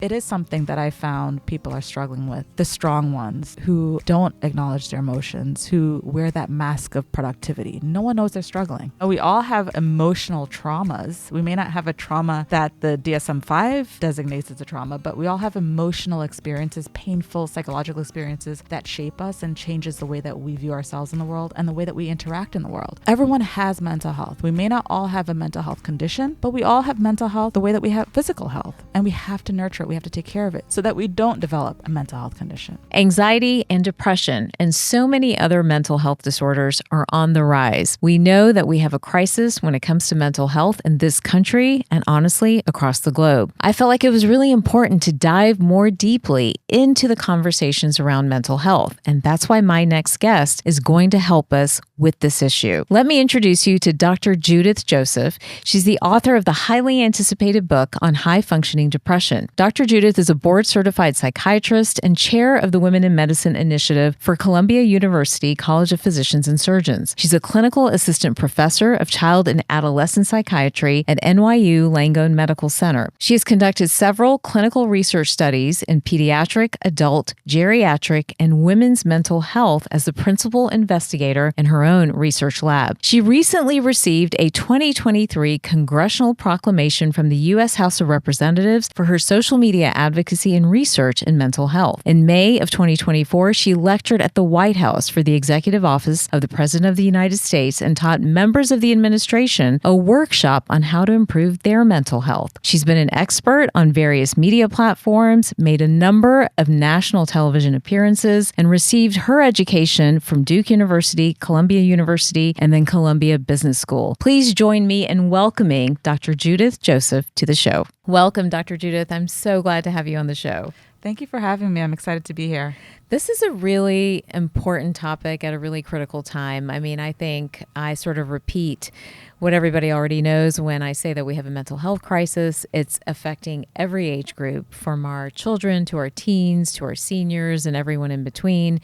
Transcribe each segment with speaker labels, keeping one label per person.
Speaker 1: It is something that I found people are struggling with. The strong ones who don't acknowledge their emotions, who wear that mask of productivity. No one knows they're struggling. We all have emotional traumas. We may not have a trauma that the DSM-5 designates as a trauma, but we all have emotional experiences, painful psychological experiences that shape us and changes the way that we view ourselves in the world and the way that we interact in the world. Everyone has mental health. We may not all have a mental health condition, but we all have mental health the way that we have physical health, and we have to nurture it. We have to take care of it so that we don't develop a mental health condition.
Speaker 2: Anxiety and depression and so many other mental health disorders are on the rise. We know that we have a crisis when it comes to mental health in this country and honestly across the globe. I felt like it was really important to dive more deeply into the conversations around mental health, and that's why my next guest is going to help us with this issue. Let me introduce you to Dr. Judith Joseph. She's the author of the highly anticipated book on high-functioning depression. Dr. Judith is a board-certified psychiatrist and chair of the Women in Medicine Initiative for Columbia University College of Physicians and Surgeons. She's a clinical assistant professor of child and adolescent psychiatry at NYU Langone Medical Center. She has conducted several clinical research studies in pediatric, adult, geriatric, and women's mental health as the principal investigator in her own research lab. She recently received a 2023 congressional proclamation from the U.S. House of Representatives for her social media advocacy and research in mental health. In May of 2024, she lectured at the White House for the Executive Office of the President of the United States and taught members of the administration a workshop on how to improve their mental health. She's been an expert on various media platforms, made a number of national television appearances, and received her education from Duke University, Columbia University, and then Columbia Business School. Please join me in welcoming Dr. Judith Joseph to the show. Welcome, Dr. Judith. I'm so glad to have you on the show.
Speaker 1: Thank you for having me. I'm excited to be here.
Speaker 2: This is a really important topic at a really critical time. I mean, I think I sort of repeat what everybody already knows when I say that we have a mental health crisis. It's affecting every age group, from our children to our teens to our seniors and everyone in between.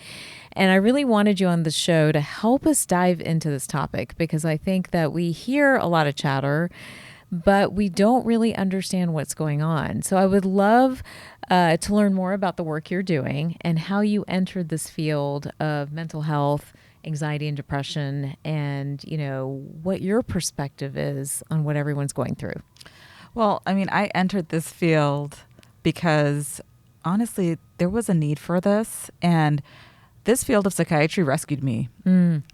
Speaker 2: And I really wanted you on the show to help us dive into this topic because I think that we hear a lot of chatter, but we don't really understand what's going on. So I would love to learn more about the work you're doing and how you entered this field of mental health, anxiety and depression, and, you know, what your perspective is on what everyone's going through.
Speaker 1: Well, I mean, I entered this field because honestly, there was a need for this, and this field of psychiatry rescued me.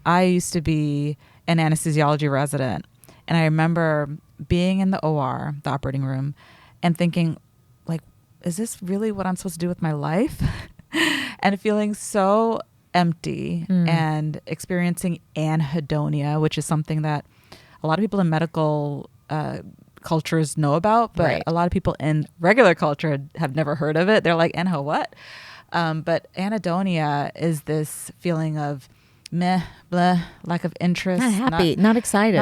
Speaker 1: I used to be an anesthesiology resident, and I remember being in the OR, the operating room, and thinking, like, is this really what I'm supposed to do with my life? And feeling so empty and experiencing anhedonia, which is something that a lot of people in medical cultures know about, but
Speaker 2: Right.
Speaker 1: a lot of people in regular culture have never heard of it. They're like, anho, what? But anhedonia is this feeling of meh, blah, lack of interest.
Speaker 2: Not happy, not excited.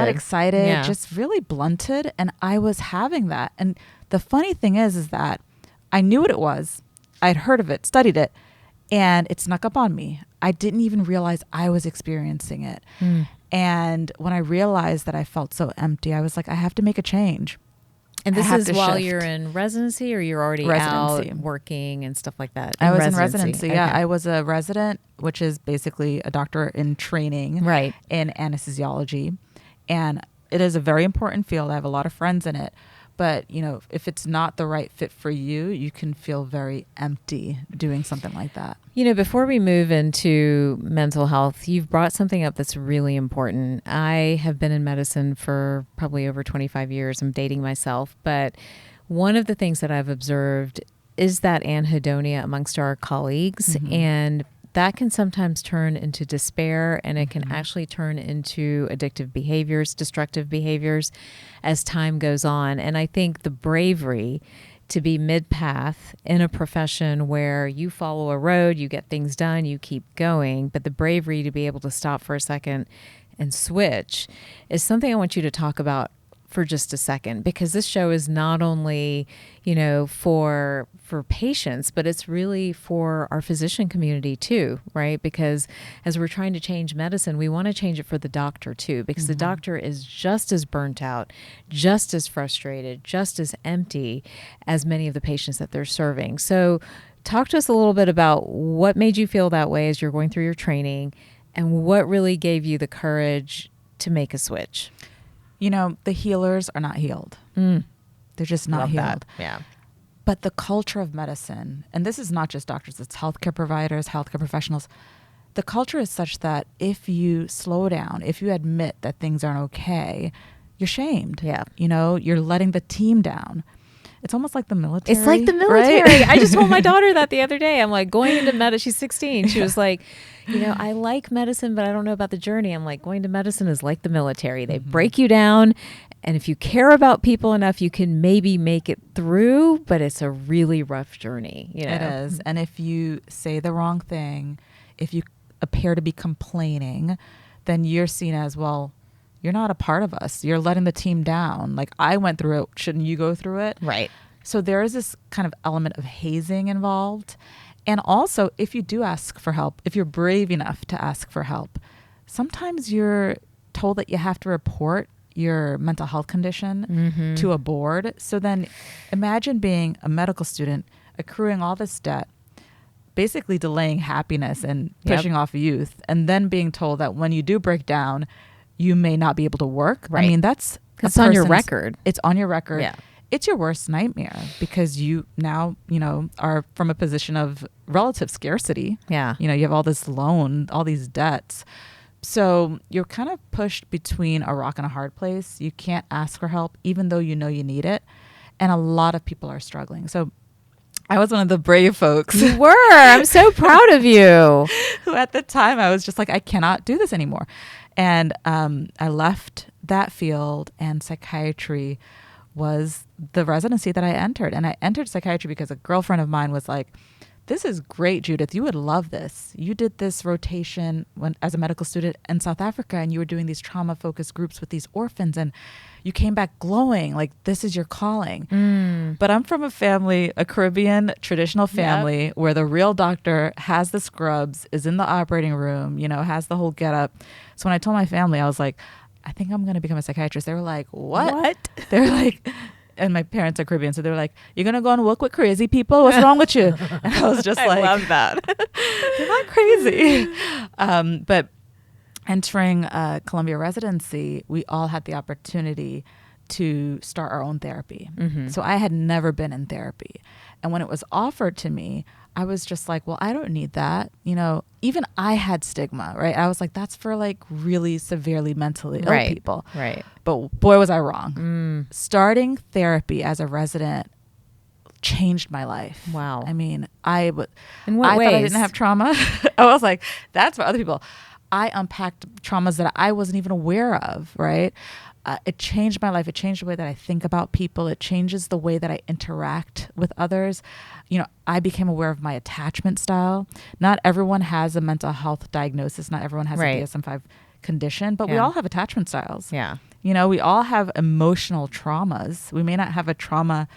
Speaker 2: Yeah.
Speaker 1: Just really blunted. And I was having that. And the funny thing is that I knew what it was. I'd heard of it, studied it, and it snuck up on me. I didn't even realize I was experiencing it. And when I realized that I felt so empty, I was like, I have to make a change.
Speaker 2: And this
Speaker 1: I have
Speaker 2: is
Speaker 1: to
Speaker 2: while
Speaker 1: shift.
Speaker 2: you're in residency, or you're already
Speaker 1: Residency.
Speaker 2: out working and stuff like that?
Speaker 1: I was in residency. Yeah,
Speaker 2: Okay.
Speaker 1: I was a resident, which is basically a doctor in training
Speaker 2: Right.
Speaker 1: in anesthesiology. And it is a very important field. I have a lot of friends in it. But, you know, if it's not the right fit for you, you can feel very empty doing something like that.
Speaker 2: You know, before we move into mental health, you've brought something up that's really important. I have been in medicine for probably over 25 years. I'm dating myself. But one of the things that I've observed is that anhedonia amongst our colleagues. And that can sometimes turn into despair, and it can actually turn into addictive behaviors, destructive behaviors as time goes on. And I think the bravery to be mid-path in a profession where you follow a road, you get things done, you keep going, but the bravery to be able to stop for a second and switch is something I want you to talk about for just a second, because this show is not only, for patients, but it's really for our physician community too, right? Because as we're trying to change medicine, we want to change it for the doctor too, because the doctor is just as burnt out, just as frustrated, just as empty as many of the patients that they're serving. So talk to us a little bit about what made you feel that way as you're going through your training, and what really gave you the courage to make a switch.
Speaker 1: The healers are not healed. They're just not
Speaker 2: Love
Speaker 1: healed.
Speaker 2: that. Yeah.
Speaker 1: But the culture of medicine, and this is not just doctors, it's healthcare providers, healthcare professionals. The culture is such that if you slow down, if you admit that things aren't okay, you're shamed.
Speaker 2: Yeah.
Speaker 1: You're letting the team down. It's almost like the military.
Speaker 2: It's like the military. Right? I just told my daughter that the other day. I'm like, going into medicine, she's 16. She was like, I like medicine, but I don't know about the journey. I'm like, going to medicine is like the military. They break you down. And if you care about people enough, you can maybe make it through, but it's a really rough journey. It
Speaker 1: is. And if you say the wrong thing, if you appear to be complaining, then you're seen as, well, you're not a part of us. You're letting the team down. Like, I went through it. Shouldn't you go through it?
Speaker 2: Right.
Speaker 1: So there is this kind of element of hazing involved. And also, if you do ask for help, if you're brave enough to ask for help, sometimes you're told that you have to report your mental health condition to a board. So then imagine being a medical student, accruing all this debt, basically delaying happiness and pushing off youth, and then being told that when you do break down, you may not be able to work.
Speaker 2: Right.
Speaker 1: I mean, it's
Speaker 2: on your record.
Speaker 1: It's on your record.
Speaker 2: Yeah.
Speaker 1: It's your worst nightmare, because you now, are from a position of relative scarcity.
Speaker 2: Yeah.
Speaker 1: You have all this loan, all these debts. So you're kind of pushed between a rock and a hard place. You can't ask for help, even though you know you need it. And a lot of people are struggling. So I was one of the brave folks.
Speaker 2: You were. I'm so proud of you.
Speaker 1: Who at the time I was just like, I cannot do this anymore. And I left that field, and psychiatry was the residency that I entered. And I entered psychiatry because a girlfriend of mine was like, this is great, Judith. You would love this. You did this rotation as a medical student in South Africa, and you were doing these trauma-focused groups with these orphans, and you came back glowing. Like, this is your calling. But I'm from a Caribbean traditional family where the real doctor has the scrubs, is in the operating room, has the whole getup. So when I told my family, I was like, I think I'm going to become a psychiatrist. They were like, what? They're like... And my parents are Caribbean, so they were like, you're going to go and work with crazy people? What's wrong with you? And I was just
Speaker 2: I love that.
Speaker 1: They're not crazy. But entering Columbia residency, we all had the opportunity to start our own therapy. So I had never been in therapy. And when it was offered to me, I was just like, well, I don't need that. Even I had stigma, right? I was like, that's for like really severely mentally ill people.
Speaker 2: Right.
Speaker 1: But boy, was I wrong. Starting therapy as a resident changed my life.
Speaker 2: Wow.
Speaker 1: I mean,
Speaker 2: In what
Speaker 1: I
Speaker 2: ways?
Speaker 1: thought I didn't have trauma. I was like, that's for other people. I unpacked traumas that I wasn't even aware of, right? It changed my life. It changed the way that I think about people. It changes the way that I interact with others. I became aware of my attachment style. Not everyone has a mental health diagnosis. Not everyone has a DSM-5 condition, but we all have attachment styles.
Speaker 2: Yeah.
Speaker 1: We all have emotional traumas. We may not have a trauma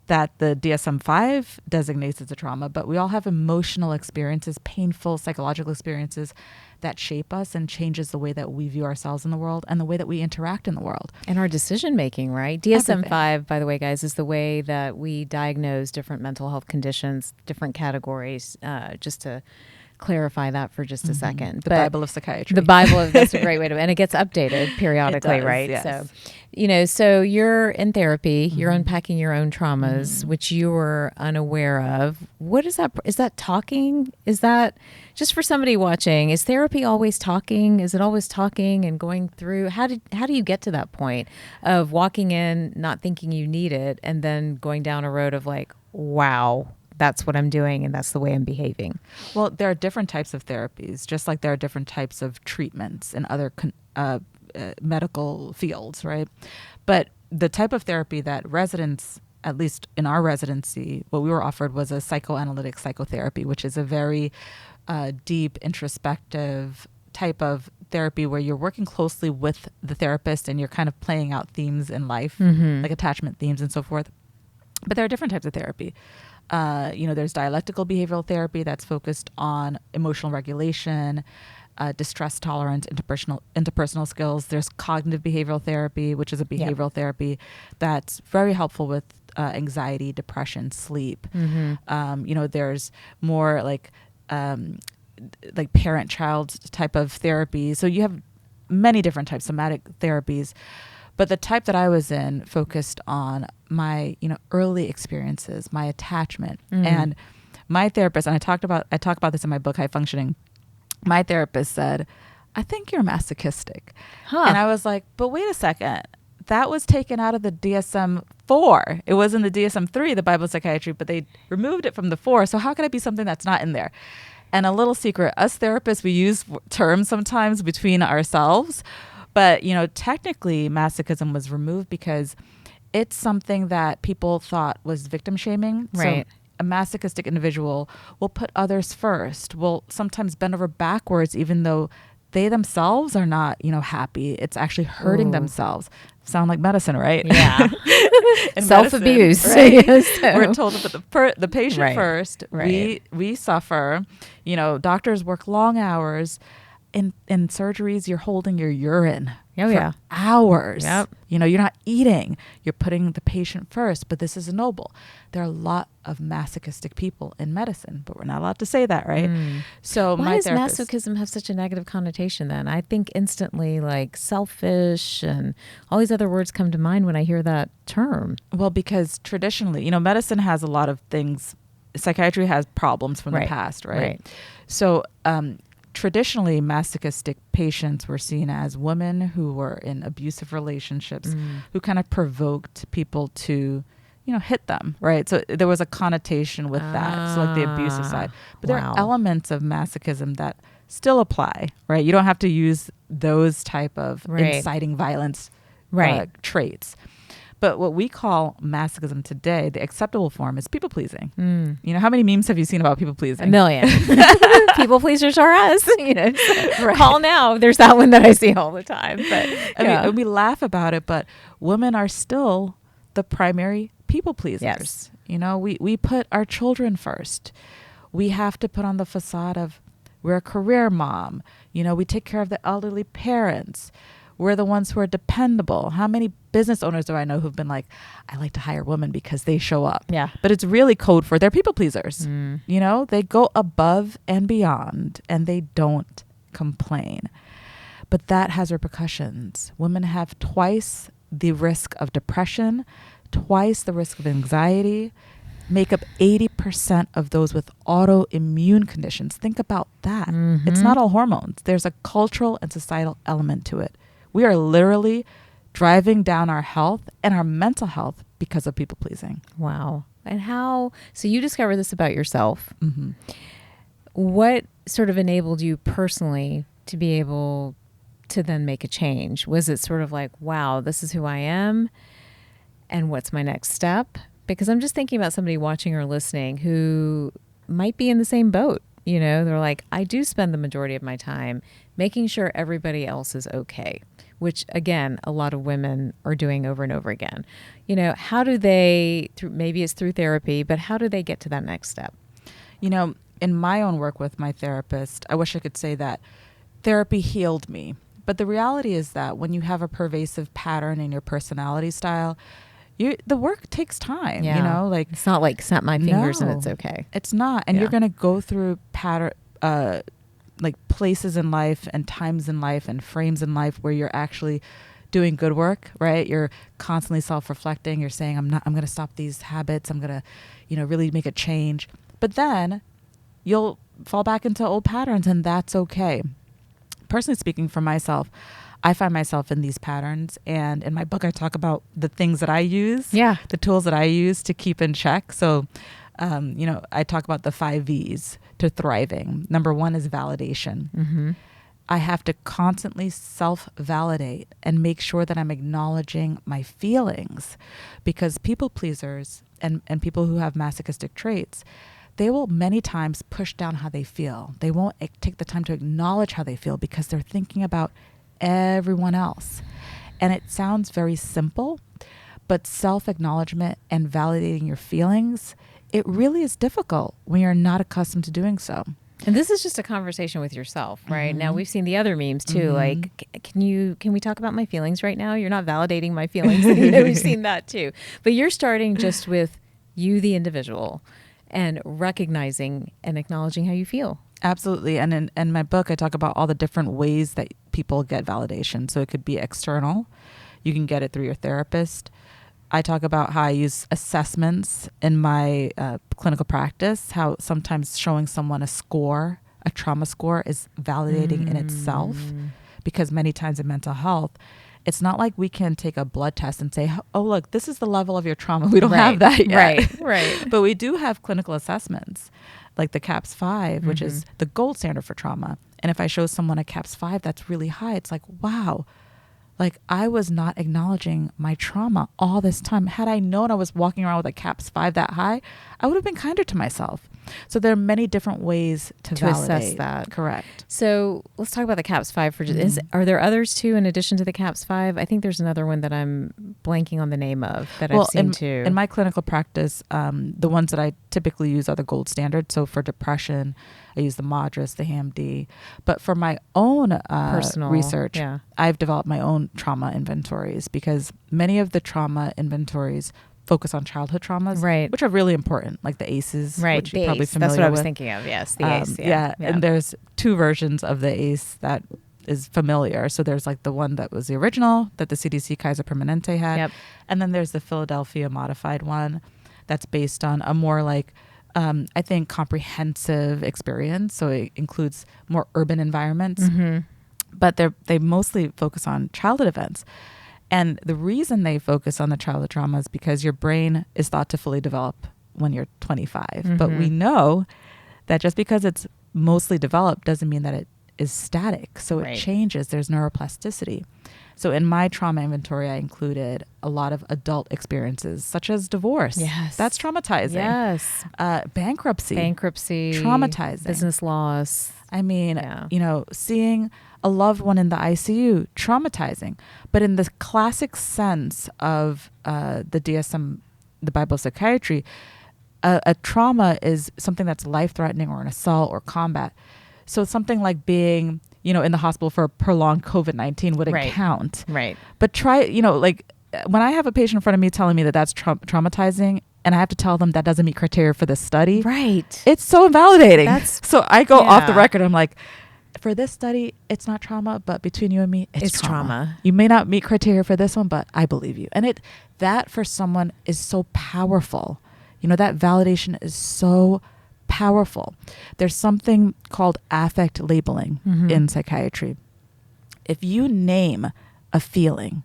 Speaker 1: that the DSM-5 designates as a trauma, but we all have emotional experiences, painful psychological experiences that shape us and changes the way that we view ourselves in the world and the way that we interact in the world.
Speaker 2: And our decision making, right? DSM-5, by the way, guys, is the way that we diagnose different mental health conditions, different categories, just to clarify that for just a second.
Speaker 1: The Bible of psychiatry.
Speaker 2: The Bible, that's a great way to, and it gets updated periodically,
Speaker 1: It does,
Speaker 2: right?
Speaker 1: yes.
Speaker 2: So, so you're in therapy, you're unpacking your own traumas, which you were unaware of. What is that? Is that talking? Is that just for somebody watching? Is therapy always talking? Is it always talking and going through? How do you get to that point of walking in, not thinking you need it, and then going down a road of like, wow, that's what I'm doing and that's the way I'm behaving?
Speaker 1: Well, there are different types of therapies, just like there are different types of treatments in other medical fields, right? But the type of therapy that residents, at least in our residency, what we were offered was a psychoanalytic psychotherapy, which is a very deep, introspective type of therapy where you're working closely with the therapist and you're kind of playing out themes in life, like attachment themes and so forth. But there are different types of therapy. There's dialectical behavioral therapy that's focused on emotional regulation, distress tolerance, interpersonal skills. There's cognitive behavioral therapy, which is a behavioral therapy that's very helpful with anxiety, depression, sleep. There's more like parent-child type of therapy. So you have many different types, somatic therapies. But the type that I was in focused on my, early experiences, my attachment. And my therapist, and I talk about this in my book, High Functioning. My therapist said, I think you're masochistic. And I was like, but wait a second. That was taken out of the DSM-4. It was in the DSM-3, the Bible of Psychiatry, but they removed it from the 4. So how could it be something that's not in there? And a little secret, us therapists, we use terms sometimes between ourselves. But, technically masochism was removed because it's something that people thought was victim shaming.
Speaker 2: Right.
Speaker 1: So a masochistic individual will put others first, will sometimes bend over backwards, even though they themselves are not, happy. It's actually hurting themselves. Sound like medicine, right?
Speaker 2: Yeah. Self-abuse.
Speaker 1: Right?
Speaker 2: Yes.
Speaker 1: We're told to put the patient first.
Speaker 2: Right.
Speaker 1: We suffer. Doctors work long hours. In surgeries, you're holding your urine for hours.
Speaker 2: Yep.
Speaker 1: You're not eating. You're putting the patient first, but this is noble. There are a lot of masochistic people in medicine, but we're not allowed to say that, right? So
Speaker 2: why does masochism have such a negative connotation then? I think instantly like selfish and all these other words come to mind when I hear that term.
Speaker 1: Well, because traditionally, medicine has a lot of things. Psychiatry has problems from the past, right? So, traditionally, masochistic patients were seen as women who were in abusive relationships, who kind of provoked people to, hit them, right? So there was a connotation with that, so like the abusive side. But there are elements of masochism that still apply, right? You don't have to use those type of inciting violence traits. But what we call masochism today, the acceptable form, is people pleasing. How many memes have you seen about people pleasing?
Speaker 2: A million. People pleasers are us. Call now. There's that one that I see all the time. But
Speaker 1: and we laugh about it, but women are still the primary people pleasers.
Speaker 2: Yes.
Speaker 1: We put our children first. We have to put on the facade of we're a career mom. We take care of the elderly parents. We're the ones who are dependable. How many business owners do I know who've been like, I like to hire women because they show up.
Speaker 2: Yeah.
Speaker 1: But it's really code for they're people pleasers. They go above and beyond and they don't complain. But that has repercussions. Women have twice the risk of depression, twice the risk of anxiety, make up 80% of those with autoimmune conditions. Think about that. It's not all hormones. There's a cultural and societal element to it. We are literally driving down our health and our mental health because of people pleasing.
Speaker 2: Wow. And so you discovered this about yourself. What sort of enabled you personally to be able to then make a change? Was it sort of like, wow, this is who I am and what's my next step? Because I'm just thinking about somebody watching or listening who might be in the same boat. They're like, I do spend the majority of my time making sure everybody else is okay, which again, a lot of women are doing over and over again. How do they, maybe it's through therapy, but how do they get to that next step?
Speaker 1: In my own work with my therapist, I wish I could say that therapy healed me. But the reality is that when you have a pervasive pattern in your personality style, the work takes time,
Speaker 2: it's not like snap my fingers and it's okay.
Speaker 1: It's not. And you're going to go through places in life and times in life and frames in life where you're actually doing good work, right? You're constantly self-reflecting. You're saying, I'm going to stop these habits. I'm going to, really make a change. But then you'll fall back into old patterns and that's okay. Personally speaking for myself, I find myself in these patterns. And in my book, I talk about the things that I use, the tools that I use to keep in check. So, I talk about the 5 V's to thriving. Number 1 is validation. I have to constantly self-validate and make sure that I'm acknowledging my feelings, because people pleasers and people who have masochistic traits, they will many times push down how they feel. They won't take the time to acknowledge how they feel because they're thinking about everyone else. And it sounds very simple, but self-acknowledgement and validating your feelings, it really is difficult when you're not accustomed to doing so.
Speaker 2: And this is just a conversation with yourself, right? Now we've seen the other memes too. Like, can we talk about my feelings right now? You're not validating my feelings. We've seen that too. But you're starting just with you, the individual, and recognizing and acknowledging how you feel.
Speaker 1: Absolutely. And in my book, I talk about all the different ways that people get validation. So it could be external. You can get it through your therapist. I talk about how I use assessments in my clinical practice, how sometimes showing someone a score, a trauma score, is validating in itself. Because many times in mental health, it's not like we can take a blood test and say, oh, look, this is the level of your trauma. We don't have that yet.
Speaker 2: Right.
Speaker 1: But we do have clinical assessments like the CAPS-5, which is the gold standard for trauma. And if I show someone a CAPS-5 that's really high, it's like, wow, like I was not acknowledging my trauma all this time. Had I known I was walking around with a CAPS-5 that high, I would have been kinder to myself. So there are many different ways to validate.
Speaker 2: Assess that.
Speaker 1: Correct.
Speaker 2: So let's talk about the CAPS-5 for just, are there others too in addition to the CAPS-5? I think there's another one that I'm blanking on the name of that I've seen too.
Speaker 1: In my clinical practice, the ones that I typically use are the gold standard. So for depression, I use the MADRS, the HAM-D. But for my own personal research, I've developed my own trauma inventories because many of the trauma inventories focus on childhood traumas, which are really important, like the ACEs, which you're probably familiar with.
Speaker 2: That's what I was thinking of, yes, the ACE.
Speaker 1: And there's two versions of the ACE that is familiar. So there's like the one that was the original that the CDC Kaiser Permanente had. And then there's the Philadelphia modified one that's based on a more like, I think, comprehensive experience. So it includes more urban environments, but they mostly focus on childhood events. And the reason they focus on the childhood trauma is because your brain is thought to fully develop when you're 25. But we know that just because it's mostly developed doesn't mean that it is static. So it changes. There's neuroplasticity. So in my trauma inventory, I included a lot of adult experiences, such as divorce.
Speaker 2: Yes.
Speaker 1: That's traumatizing.
Speaker 2: Yes.
Speaker 1: Bankruptcy.
Speaker 2: Traumatizing. Business loss.
Speaker 1: I mean, seeing a loved one in the ICU, traumatizing. But in the classic sense of the DSM, the Bible of Psychiatry, a trauma is something that's life-threatening or an assault or combat. So something like being, in the hospital for a prolonged COVID-19 wouldn't count.
Speaker 2: Right.
Speaker 1: But try, like when I have a patient in front of me telling me that that's traumatizing, and I have to tell them that doesn't meet criteria for this study.
Speaker 2: Right.
Speaker 1: It's so invalidating. So I go off the record. I'm like, for this study, it's not trauma, but between you and me, it's trauma. You may not meet criteria for this one, but I believe you. And that for someone is so powerful. That validation is so powerful. There's something called affect labeling in psychiatry. If you name a feeling,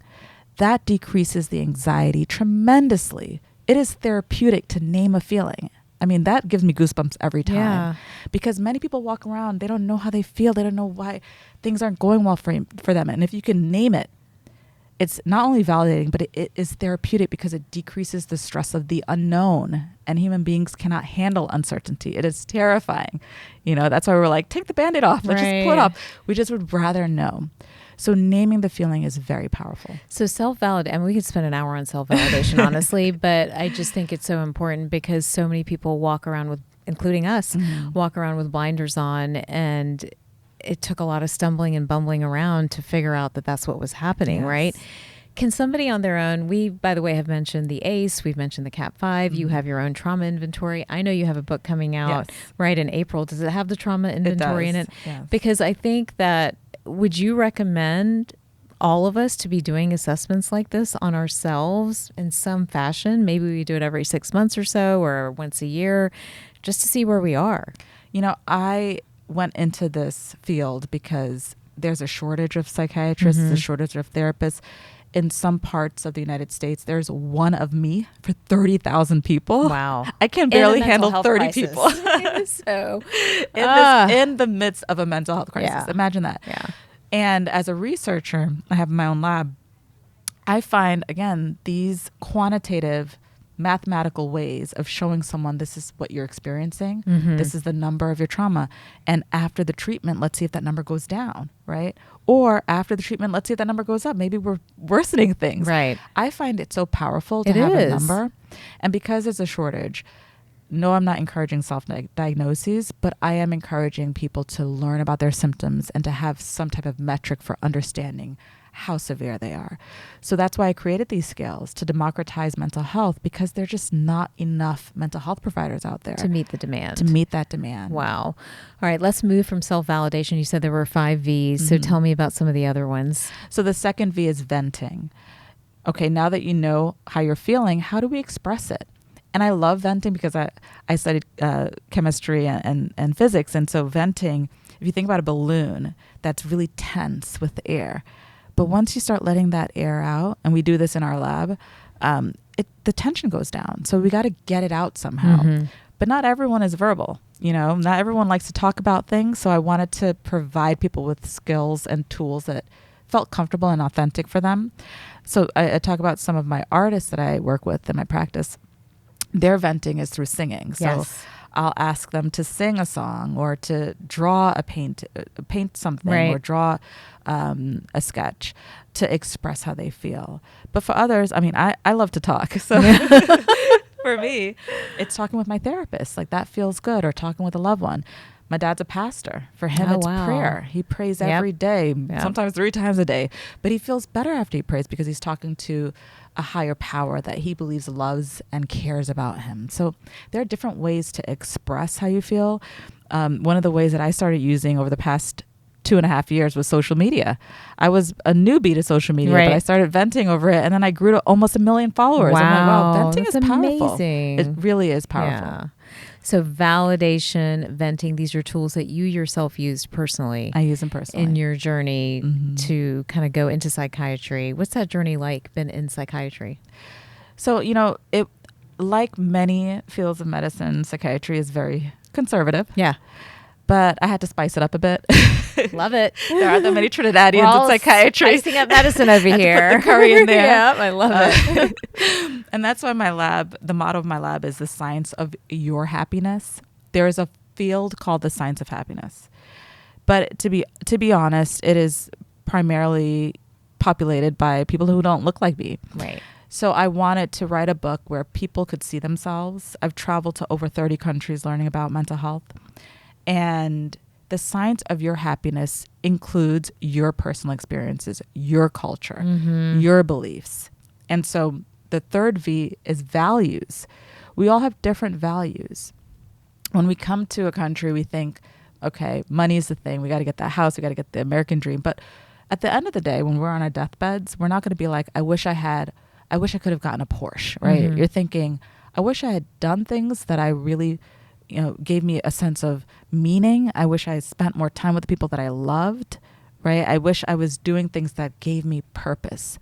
Speaker 1: that decreases the anxiety tremendously. It is therapeutic to name a feeling. I mean, that gives me goosebumps every time because many people walk around, they don't know how they feel. They don't know why things aren't going well for them. And if you can name it, it's not only validating, but it is therapeutic because it decreases the stress of the unknown, and human beings cannot handle uncertainty. It is terrifying. That's why we're like, take the Band-Aid off. Let's just pull it off. We just would rather know. So naming the feeling is very powerful.
Speaker 2: So self-validation, and we could spend an hour on self-validation, honestly, but I just think it's so important because so many people walk around with, including us, walk around with blinders on, and it took a lot of stumbling and bumbling around to figure out that that's what was happening, right? Can somebody on their own, we, by the way, have mentioned the ACE, we've mentioned the CAP-5, you have your own trauma inventory. I know you have a book coming out right in April. Does it have the trauma inventory in it?
Speaker 1: Yes.
Speaker 2: Because I think that, would you recommend all of us to be doing assessments like this on ourselves in some fashion? Maybe we do it every 6 months or so, or once a year, just to see where we are.
Speaker 1: I went into this field because there's a shortage of psychiatrists, a shortage of therapists. In some parts of the United States, there's one of me for 30,000 people.
Speaker 2: Wow.
Speaker 1: I can barely handle 30 people.
Speaker 2: So
Speaker 1: in the midst of a mental health crisis. Imagine that.
Speaker 2: Yeah.
Speaker 1: And as a researcher, I have my own lab. I find, again, these quantitative mathematical ways of showing someone this is what you're experiencing.
Speaker 2: Mm-hmm.
Speaker 1: This is the number of your trauma. And after the treatment, let's see if that number goes down, right? Or after the treatment, let's see if that number goes up. Maybe we're worsening things.
Speaker 2: Right.
Speaker 1: I find it so powerful to have a number. And because there's a shortage, no, I'm not encouraging self-diagnoses, but I am encouraging people to learn about their symptoms and to have some type of metric for understanding how severe they are. So that's why I created these scales, to democratize mental health, because there's just not enough mental health providers out there
Speaker 2: to meet the demand.
Speaker 1: To meet that demand.
Speaker 2: Wow. All right, let's move from self-validation. You said there were 5 V's.
Speaker 1: Mm-hmm.
Speaker 2: So tell me about some of the other ones.
Speaker 1: So the second V is venting. Okay, now that you know how you're feeling, how do we express it? And I love venting because I studied chemistry and physics. And so venting, if you think about a balloon that's really tense with the air, but once you start letting that air out, and we do this in our lab, the tension goes down. So we got to get it out somehow. Mm-hmm. But not everyone is verbal. Not everyone likes to talk about things. So I wanted to provide people with skills and tools that felt comfortable and authentic for them. So I talk about some of my artists that I work with in my practice. Their venting is through singing. So
Speaker 2: yes.
Speaker 1: I'll ask them to sing a song or to draw paint something,
Speaker 2: right.
Speaker 1: or draw a sketch to express how they feel. But for others, I mean, I love to talk. So for me, it's talking with my therapist. Like, that feels good. Or talking with a loved one. My dad's a pastor. For him, it's prayer. He prays every day, sometimes 3 times a day. But he feels better after he prays because he's talking to a higher power that he believes loves and cares about him. So there are different ways to express how you feel. One of the ways that I started using over the past 2.5 years was social media. I was a newbie to social media,
Speaker 2: right.
Speaker 1: but I started venting over it, and then I grew to almost 1 million followers.
Speaker 2: Wow.
Speaker 1: I'm like, wow, venting is powerful.
Speaker 2: Amazing.
Speaker 1: It really is powerful.
Speaker 2: Yeah. So validation, venting, these are tools that you yourself used personally.
Speaker 1: I use them personally.
Speaker 2: In your journey
Speaker 1: mm-hmm.
Speaker 2: to kind of go into psychiatry. What's that journey like, been in psychiatry?
Speaker 1: So, it, like many fields of medicine, psychiatry is very conservative.
Speaker 2: Yeah.
Speaker 1: But I had to spice it up a bit.
Speaker 2: Love it.
Speaker 1: There aren't that many Trinidadians in psychiatry.
Speaker 2: Spicing up medicine over here.
Speaker 1: Put the curry in there.
Speaker 2: Yeah, I love it.
Speaker 1: And that's why the motto of my lab is the science of your happiness. There is a field called the science of happiness. But to be honest, it is primarily populated by people who don't look like me.
Speaker 2: Right.
Speaker 1: So I wanted to write a book where people could see themselves. I've traveled to over 30 countries learning about mental health. And the science of your happiness includes your personal experiences, your culture,
Speaker 2: mm-hmm.
Speaker 1: your beliefs. And so the third V is values. We all have different values. When we come to a country, we think, okay, money is the thing. We got to get that house. We got to get the American dream. But at the end of the day, when we're on our deathbeds, we're not going to be like, I wish I could have gotten a Porsche, right?
Speaker 2: Mm-hmm.
Speaker 1: You're thinking, I wish I had done things that I really gave me a sense of meaning. I wish I spent more time with the people that I loved, right? I wish I was doing things that gave me purpose.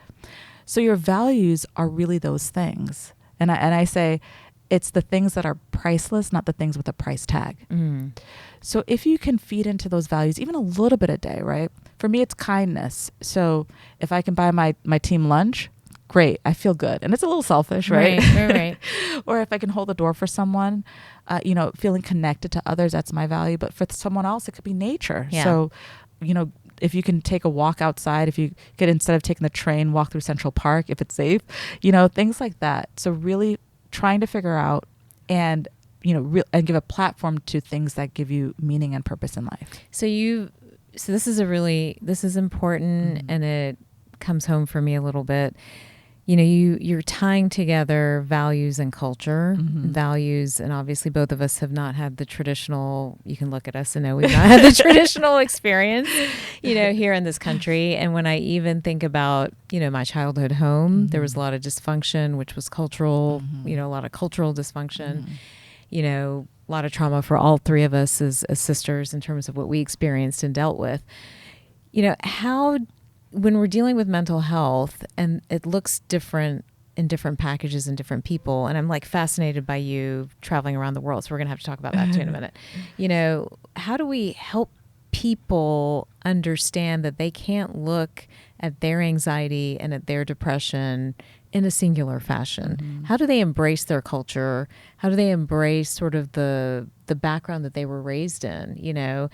Speaker 1: So your values are really those things. And I say it's the things that are priceless, not the things with a price tag.
Speaker 2: Mm.
Speaker 1: So if you can feed into those values, even a little bit a day, right? For me, it's kindness. So if I can buy my team lunch, great, I feel good. And it's a little selfish, right?
Speaker 2: Right.
Speaker 1: Or if I can hold the door for someone, feeling connected to others, that's my value. But for someone else, it could be nature.
Speaker 2: Yeah.
Speaker 1: So, if you can take a walk outside, if you could, instead of taking the train, walk through Central Park, if it's safe, things like that. So really trying to figure out and, and give a platform to things that give you meaning and purpose in life.
Speaker 2: So this is important,
Speaker 1: mm-hmm.
Speaker 2: and it comes home for me a little bit. You're tying together values and culture,
Speaker 1: mm-hmm.
Speaker 2: values, and obviously both of us have not had the traditional, you can look at us and know we've not had the traditional experience, here in this country. And when I even think about, my childhood home,
Speaker 1: mm-hmm.
Speaker 2: there was a lot of dysfunction, which was cultural,
Speaker 1: mm-hmm.
Speaker 2: a lot of cultural dysfunction,
Speaker 1: mm-hmm.
Speaker 2: A lot of trauma for all 3 of us as sisters in terms of what we experienced and dealt with. When we're dealing with mental health, and it looks different in different packages and different people, and I'm like fascinated by you traveling around the world, so we're gonna have to talk about that too in a minute. How do we help people understand that they can't look at their anxiety and at their depression in a singular fashion?
Speaker 1: Mm-hmm.
Speaker 2: How do they embrace their culture? How do they embrace sort of the background that they were raised in, you know,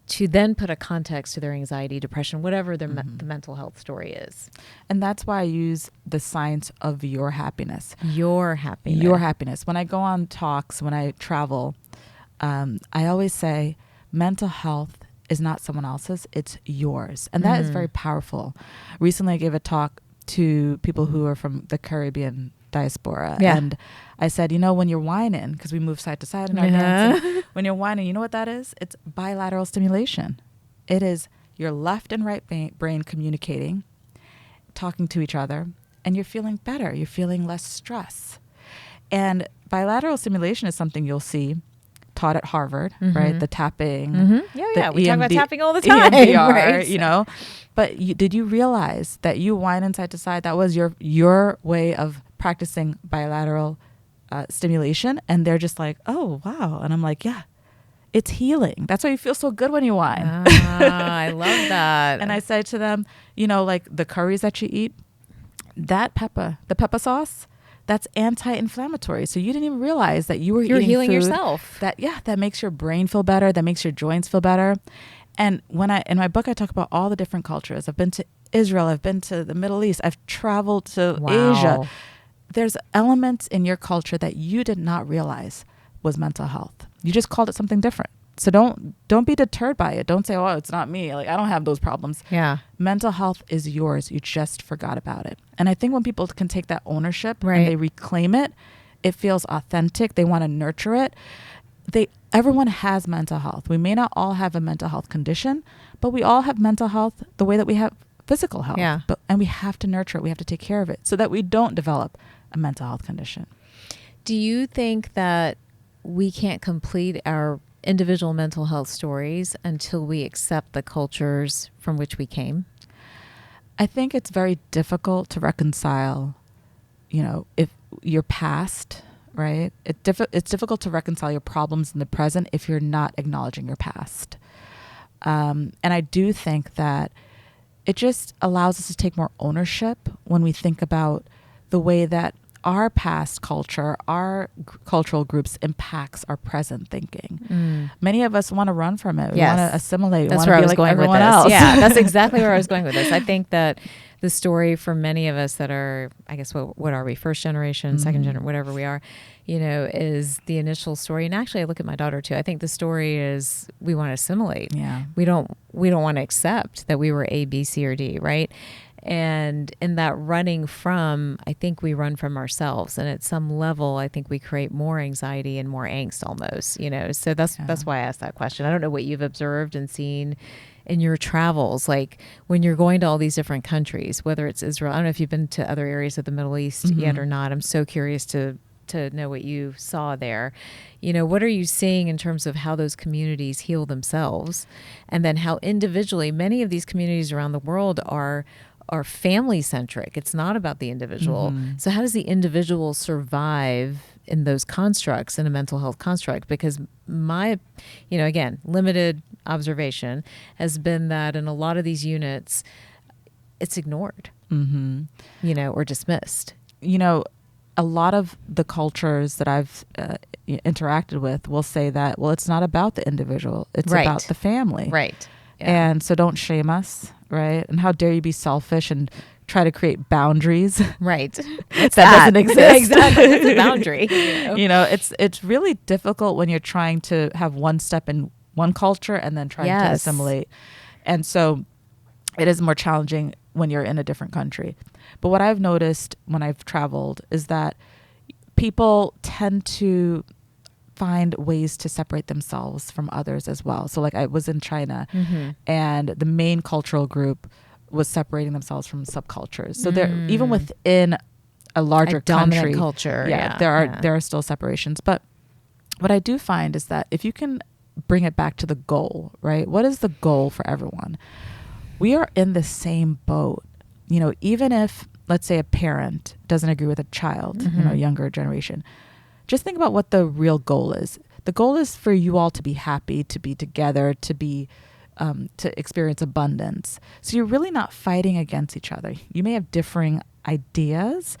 Speaker 2: to then put a context to their anxiety, depression, whatever their the mental health story is?
Speaker 1: And that's why I use the science of your happiness.
Speaker 2: Your happiness.
Speaker 1: Your happiness. When I go on talks, when I travel, I always say mental health is not someone else's, it's yours. And that is very powerful. Recently, I gave a talk to people who are from the Caribbean diaspora.
Speaker 2: Yeah.
Speaker 1: And I said, you know, when you're whining, because we move side to side in our dance, when you're whining, you know what that is? It's bilateral stimulation. It is your left and right brain communicating, talking to each other, and you're feeling better. You're feeling less stress. And bilateral stimulation is something you'll see taught at Harvard, right? The tapping.
Speaker 2: Yeah, we talk about
Speaker 1: EMD
Speaker 2: tapping all the time.
Speaker 1: EMDR,
Speaker 2: right?
Speaker 1: you know. But did you realize that you whine inside to side? That was your way of practicing bilateral stimulation. And they're just like, oh, wow. And I'm like, yeah, it's healing. That's why you feel so good when you whine.
Speaker 2: I love that.
Speaker 1: And I said to them, you know, like the curries that you eat, the pepper sauce, that's anti-inflammatory. So you didn't even realize that you were eating
Speaker 2: healing
Speaker 1: food
Speaker 2: yourself.
Speaker 1: that makes your brain feel better, that makes your joints feel better. And in my book, I talk about all the different cultures. I've been to Israel. I've been to the Middle East. I've traveled to Asia. There's elements in your culture that you did not realize was mental health. You just called it something different. So don't be deterred by it. Don't say, oh, it's not me. Like, I don't have those problems.
Speaker 2: Yeah.
Speaker 1: Mental health is yours. You just forgot about it. And I think when people can take that ownership
Speaker 2: Right.
Speaker 1: and they reclaim it, it feels authentic. They want to nurture it. Everyone has mental health. We may not all have a mental health condition, but we all have mental health the way that we have physical health.
Speaker 2: Yeah.
Speaker 1: And we have to nurture it. We have to take care of it so that we don't develop a mental health condition.
Speaker 2: Do you think that we can't complete our individual mental health stories until we accept the cultures from which we came?
Speaker 1: I think it's very difficult to reconcile, you know, if your past, right? It's difficult to reconcile your problems in the present if you're not acknowledging your past. And I do think that it just allows us to take more ownership when we think about the way that our past culture, our cultural groups impacts our present thinking. Many of us want to run from it. We want to assimilate.
Speaker 2: That's
Speaker 1: we
Speaker 2: where I
Speaker 1: want to be
Speaker 2: was
Speaker 1: like
Speaker 2: going with
Speaker 1: everyone
Speaker 2: this.
Speaker 1: else.
Speaker 2: Yeah, that's exactly where I was going with this. I think that the story for many of us that are, I guess, what are we, first generation, second generation, whatever we are, you know, is the initial story. And actually, I look at my daughter too. I think the story is we want to assimilate.
Speaker 1: Yeah.
Speaker 2: We don't want to accept that we were A, B, C, or D, right? And in that running from, I think we run from ourselves. And at some level, I think we create more anxiety and more angst almost, you know. So that's why I asked that question. I don't know what you've observed and seen in your travels, like when you're going to all these different countries, whether it's Israel. I don't know if you've been to other areas of the Middle East yet or not. I'm so curious to know what you saw there. You know, what are you seeing in terms of how those communities heal themselves? And then how individually, many of these communities around the world are family centric. It's not about the individual. So how does the individual survive in those constructs, in a mental health construct? Because my, you know, again, limited observation has been that in a lot of these units, it's ignored, you know, or dismissed.
Speaker 1: You know, a lot of the cultures that I've interacted with will say that, well, it's not about the individual. It's about the family.
Speaker 2: Right. Yeah.
Speaker 1: And so don't shame us, right? And how dare you be selfish and try to create boundaries.
Speaker 2: Right.
Speaker 1: that doesn't exist.
Speaker 2: Exactly. It's a boundary.
Speaker 1: You know, it's really difficult when you're trying to have one step in one culture and then trying to assimilate. And so it is more challenging when you're in a different country. But what I've noticed when I've traveled is that people tend to find ways to separate themselves from others as well. So like I was in China and the main cultural group was separating themselves from subcultures. So they're even within a larger country,
Speaker 2: culture.
Speaker 1: There are still separations. But what I do find is that if you can bring it back to the goal, right? What is the goal for everyone? We are in the same boat. You know, even if, let's say, a parent doesn't agree with a child, you know, younger generation, just think about what the real goal is. The goal is for you all to be happy, to be together, to be to experience abundance. So you're really not fighting against each other. You may have differing ideas,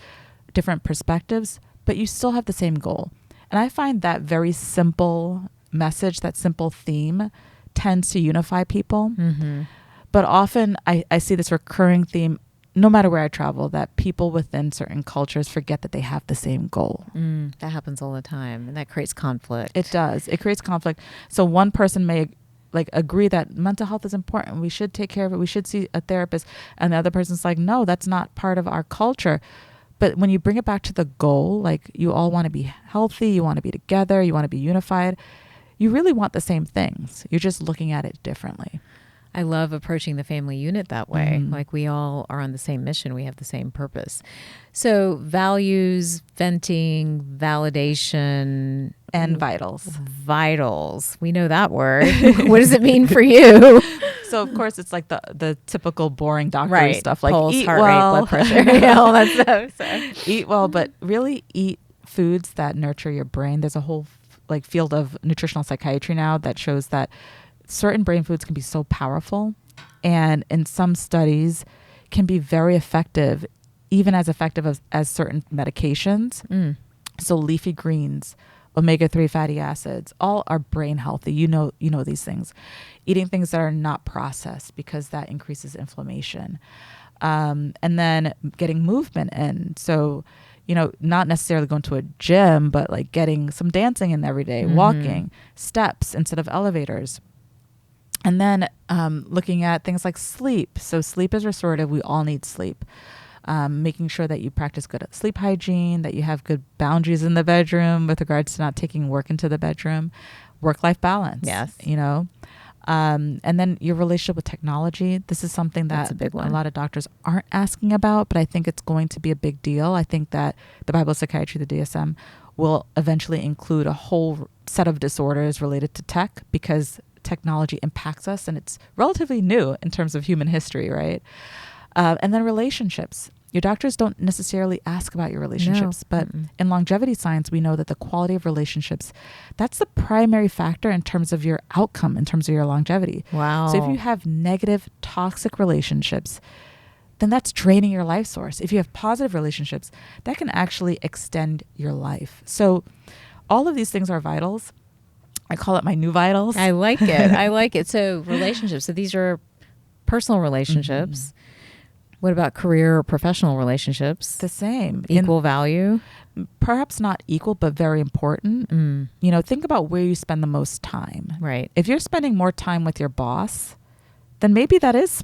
Speaker 1: different perspectives, but you still have the same goal. And I find that very simple message, that simple theme tends to unify people.
Speaker 2: Mm-hmm.
Speaker 1: But often I see this recurring theme, no matter where I travel, that people within certain cultures forget that they have the same goal.
Speaker 2: That happens all the time, and that creates conflict.
Speaker 1: It does. It creates conflict. So one person may agree that mental health is important. We should take care of it. We should see a therapist. And the other person's like, no, that's not part of our culture. But when you bring it back to the goal, like you all want to be healthy, you want to be together, you want to be unified, you really want the same things. You're just looking at it differently.
Speaker 2: I love approaching the family unit that way. Like we all are on the same mission. We have the same purpose. So values, venting, validation.
Speaker 1: And vitals.
Speaker 2: Vitals. We know that word. What does it mean for you?
Speaker 1: So of course it's like the typical boring doctor stuff, like
Speaker 2: pulse,
Speaker 1: eat
Speaker 2: heart
Speaker 1: well,
Speaker 2: rate, blood pressure, all that stuff. So.
Speaker 1: Eat well, but really eat foods that nurture your brain. There's a whole field of nutritional psychiatry now that shows that certain brain foods can be so powerful, and in some studies can be very effective, even as effective as certain medications. So leafy greens, omega-3 fatty acids, all are brain healthy. You know these things. Eating things that are not processed, because that increases inflammation. And then getting movement in. So, not necessarily going to a gym, but like getting some dancing in every day, walking, steps instead of elevators. And then looking at things like sleep. So sleep is restorative. We all need sleep. Making sure that you practice good sleep hygiene, that you have good boundaries in the bedroom with regards to not taking work into the bedroom, work-life balance.
Speaker 2: Yes.
Speaker 1: And then your relationship with technology. This is something that
Speaker 2: a big one.
Speaker 1: A lot of doctors aren't asking about, but I think it's going to be a big deal. I think that the Bible of Psychiatry, the DSM, will eventually include a whole set of disorders related to tech, because technology impacts us and it's relatively new in terms of human history, right? And then relationships. Your doctors don't necessarily ask about your relationships, but in longevity science, we know that the quality of relationships, that's the primary factor in terms of your outcome, in terms of your longevity.
Speaker 2: Wow.
Speaker 1: So if you have negative, toxic relationships, then that's draining your life source. If you have positive relationships, that can actually extend your life. So all of these things are vitals. I call it my new vitals.
Speaker 2: I like it. So relationships. So these are personal relationships. What about career or professional relationships?
Speaker 1: The same.
Speaker 2: Equal value?
Speaker 1: Perhaps not equal, but very important. Think about where you spend the most time.
Speaker 2: Right.
Speaker 1: If you're spending more time with your boss, then maybe that is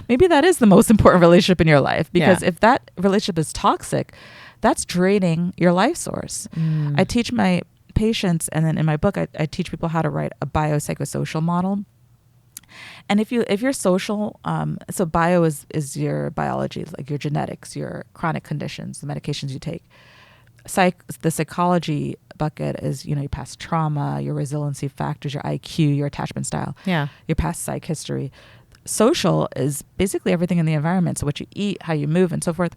Speaker 1: the most important relationship in your life. Because if that relationship is toxic, that's draining your life source. I teach my patients, and then in my book, I teach people how to write a biopsychosocial model. And if you're social, so bio is your biology, like your genetics, your chronic conditions, the medications you take. The psychology bucket is, your past trauma, your resiliency factors, your IQ, your attachment style, your past psych history. Social is basically everything in the environment. So what you eat, how you move, and so forth,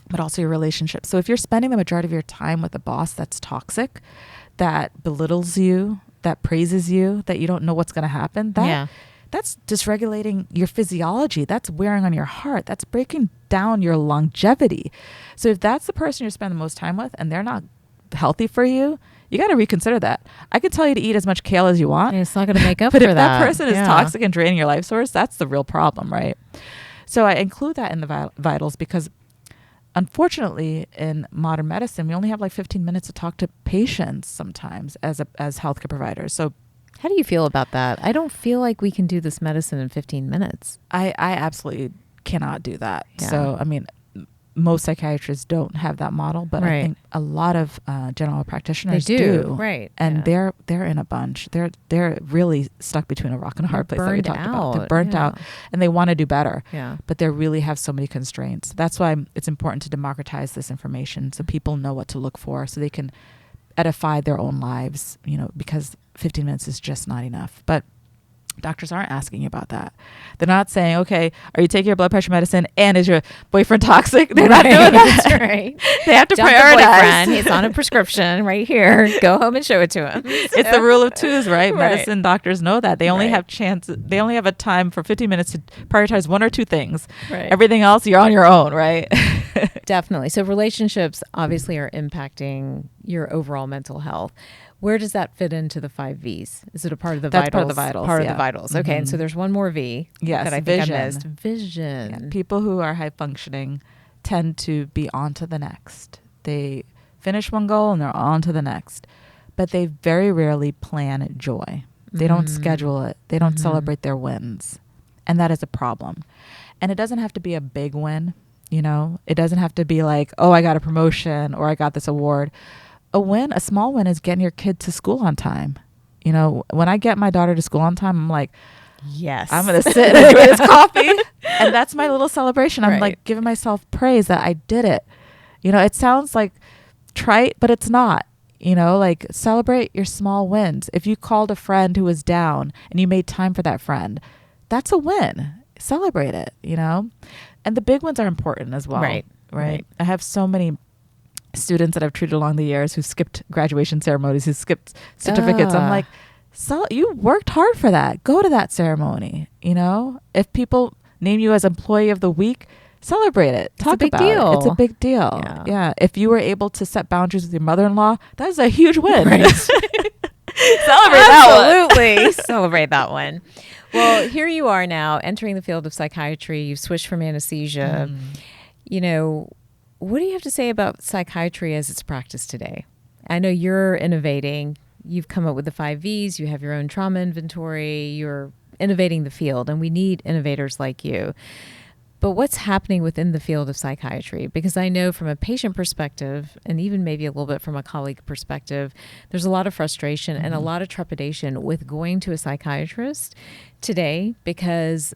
Speaker 1: but also your relationships. So if you're spending the majority of your time with a boss that's toxic, that belittles you, that praises you, that you don't know what's going to happen, that's dysregulating your physiology. That's wearing on your heart. That's breaking down your longevity. So if that's the person you're spending the most time with and they're not healthy for you, you got to reconsider that. I could tell you to eat as much kale as you want.
Speaker 2: And it's not going to make up
Speaker 1: for that. But if
Speaker 2: that
Speaker 1: that person is toxic and draining your life source, that's the real problem, right? So I include that in the vitals because unfortunately, in modern medicine, we only have like 15 minutes to talk to patients sometimes as healthcare providers. So
Speaker 2: how do you feel about that? I don't feel like we can do this medicine in 15 minutes.
Speaker 1: I absolutely cannot do that.
Speaker 2: Yeah.
Speaker 1: So, I mean, most psychiatrists don't have that model, but I think a lot of general practitioners do.
Speaker 2: Right.
Speaker 1: And they're in a bunch. They're really stuck between a rock and a hard place that we talked about. They're burnt out and they want to do better.
Speaker 2: Yeah.
Speaker 1: But they really have so many constraints. That's why it's important to democratize this information so people know what to look for, so they can edify their own lives, because 15 minutes is just not enough. But Doctors aren't asking you about that. They're not saying, okay, are you taking your blood pressure medicine and is your boyfriend toxic? They're not doing that.
Speaker 2: That's right.
Speaker 1: They have to
Speaker 2: Dump
Speaker 1: prioritize.
Speaker 2: the boyfriend. It's on a prescription right here. Go home and show it to him.
Speaker 1: It's the rule of twos, right?
Speaker 2: Right.
Speaker 1: Medicine doctors know that. They only
Speaker 2: Right.
Speaker 1: they only have a time for 15 minutes to prioritize one or two things.
Speaker 2: Right.
Speaker 1: Everything else, you're on your own, right?
Speaker 2: Definitely. So relationships obviously are impacting your overall mental health. Where does that fit into the 5 V's? Is it a part of the
Speaker 1: That's
Speaker 2: vitals?
Speaker 1: part of the vitals,
Speaker 2: Part of
Speaker 1: yeah.
Speaker 2: the vitals. Okay. And so there's one more V
Speaker 1: Yes,
Speaker 2: that I think
Speaker 1: vision.
Speaker 2: I missed. Vision.
Speaker 1: Yeah, people who are high functioning tend to be on to the next. They finish one goal and they're on to the next. But they very rarely plan joy. They don't schedule it. They don't celebrate their wins. And that is a problem. And it doesn't have to be a big win. You know, it doesn't have to be like, oh, I got a promotion or I got this award. A small win is getting your kid to school on time. You know, when I get my daughter to school on time, I'm like,
Speaker 2: yes,
Speaker 1: I'm going to sit and enjoy this coffee. And that's my little celebration. I'm
Speaker 2: Right.
Speaker 1: like giving myself praise that I did it. You know, it sounds like trite, but it's not. You know, like celebrate your small wins. If you called a friend who was down and you made time for that friend, that's a win. Celebrate it, you know? And the big ones are important as well. Right. I have so many students that I've treated along the years who skipped graduation ceremonies, who skipped certificates. I'm like, so you worked hard for that. Go to that ceremony. You know, if people name you as employee of the week, celebrate it. Talk
Speaker 2: a big
Speaker 1: about
Speaker 2: deal.
Speaker 1: it. It's a big deal. Yeah. If you were able to set boundaries with your mother-in-law, that is a huge win.
Speaker 2: Right.
Speaker 1: Celebrate that one.
Speaker 2: Absolutely. Celebrate that one. Well, here you are now entering the field of psychiatry. You've switched from anesthesia. You know, what do you have to say about psychiatry as it's practiced today? I know you're innovating. You've come up with the 5 V's. You have your own trauma inventory. You're innovating the field, and we need innovators like you. But what's happening within the field of psychiatry? Because I know from a patient perspective, and even maybe a little bit from a colleague perspective, there's a lot of frustration and a lot of trepidation with going to a psychiatrist today because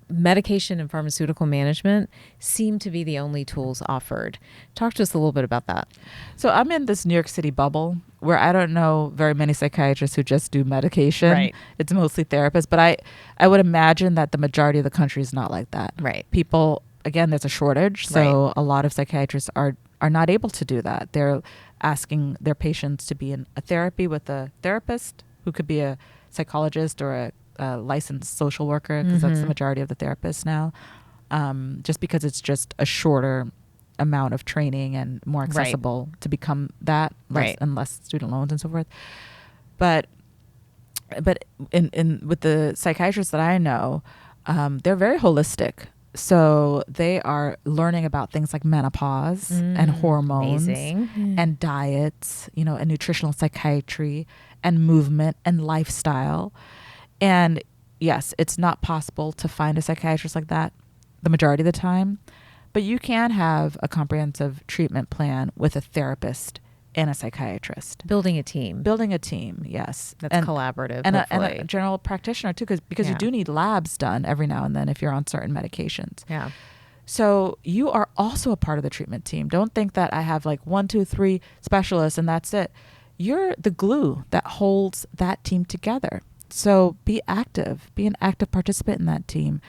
Speaker 2: medication and pharmaceutical management seem to be the only tools offered. Talk to us a little bit about that.
Speaker 1: So I'm in this New York City bubble where I don't know very many psychiatrists who just do medication.
Speaker 2: Right.
Speaker 1: It's mostly therapists, but I would imagine that the majority of the country is not like that.
Speaker 2: Right.
Speaker 1: People, again, there's a shortage. So a lot of psychiatrists are not able to do that. They're asking their patients to be in a therapy with a therapist who could be a psychologist or a licensed social worker, because that's the majority of the therapists now, just because it's just a shorter amount of training and more accessible to become that, and less student loans and so forth. But in with the psychiatrists that I know, they're very holistic. So they are learning about things like menopause and hormones and diets, you know, and nutritional psychiatry and movement and lifestyle. And yes, it's not possible to find a psychiatrist like that the majority of the time, but you can have a comprehensive treatment plan with a therapist and a psychiatrist.
Speaker 2: Building a team,
Speaker 1: yes.
Speaker 2: That's collaborative.
Speaker 1: And a general practitioner too, because you do need labs done every now and then if you're on certain medications.
Speaker 2: Yeah.
Speaker 1: So you are also a part of the treatment team. Don't think that I have like 1, 2, 3 specialists and that's it. You're the glue that holds that team together. So be active, be an active participant in that team.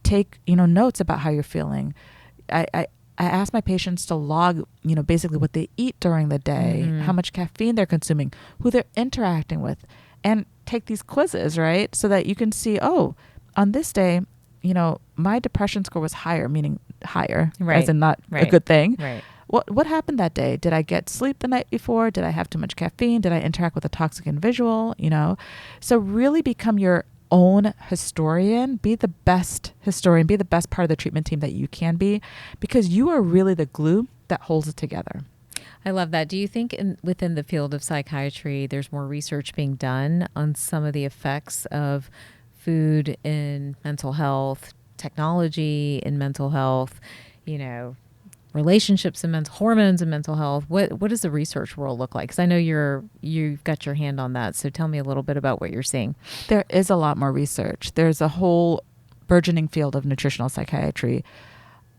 Speaker 1: Take, notes about how you're feeling. I ask my patients to log, basically what they eat during the day, how much caffeine they're consuming, who they're interacting with, and take these quizzes, right? So that you can see, on this day, my depression score was higher, meaning higher, as in not a good thing.
Speaker 2: Right.
Speaker 1: What happened that day? Did I get sleep the night before? Did I have too much caffeine? Did I interact with a toxic individual? So really become your own historian. Be the best historian. Be the best part of the treatment team that you can be, because you are really the glue that holds it together.
Speaker 2: I love that. Do you think within the field of psychiatry, there's more research being done on some of the effects of food in mental health, technology in mental health, relationships and hormones and mental health? What does the research world look like? Because I know you've got your hand on that. So tell me a little bit about what you're seeing.
Speaker 1: There is a lot more research. There's a whole burgeoning field of nutritional psychiatry.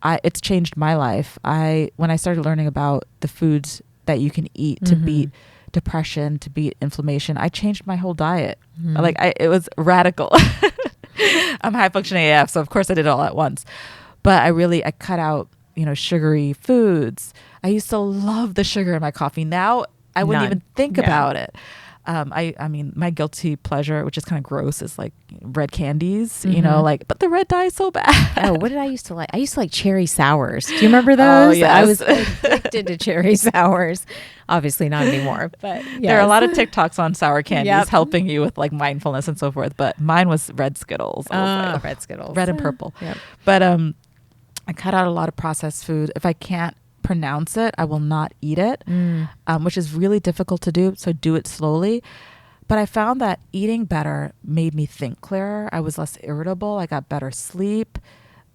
Speaker 1: It's changed my life. When I started learning about the foods that you can eat to depression, to beat inflammation, I changed my whole diet. Like it was radical. I'm high functioning AF, so of course I did it all at once. But I cut out, sugary foods. I used to love the sugar in my coffee. Now I wouldn't even think about it. I mean, my guilty pleasure, which is kind of gross, is like red candies, but the red dye is so bad.
Speaker 2: Oh, what did I used to like? I used to like cherry sours. Do you remember those?
Speaker 1: Oh, yes.
Speaker 2: I was addicted to cherry sours. Obviously not anymore, but yes.
Speaker 1: There are a lot of TikToks on sour candies helping you with like mindfulness and so forth. But mine was red Skittles.
Speaker 2: Red Skittles.
Speaker 1: Red and purple.
Speaker 2: Yep.
Speaker 1: But I cut out a lot of processed food. If I can't pronounce it, I will not eat it, which is really difficult to do. So do it slowly. But I found that eating better made me think clearer. I was less irritable. I got better sleep.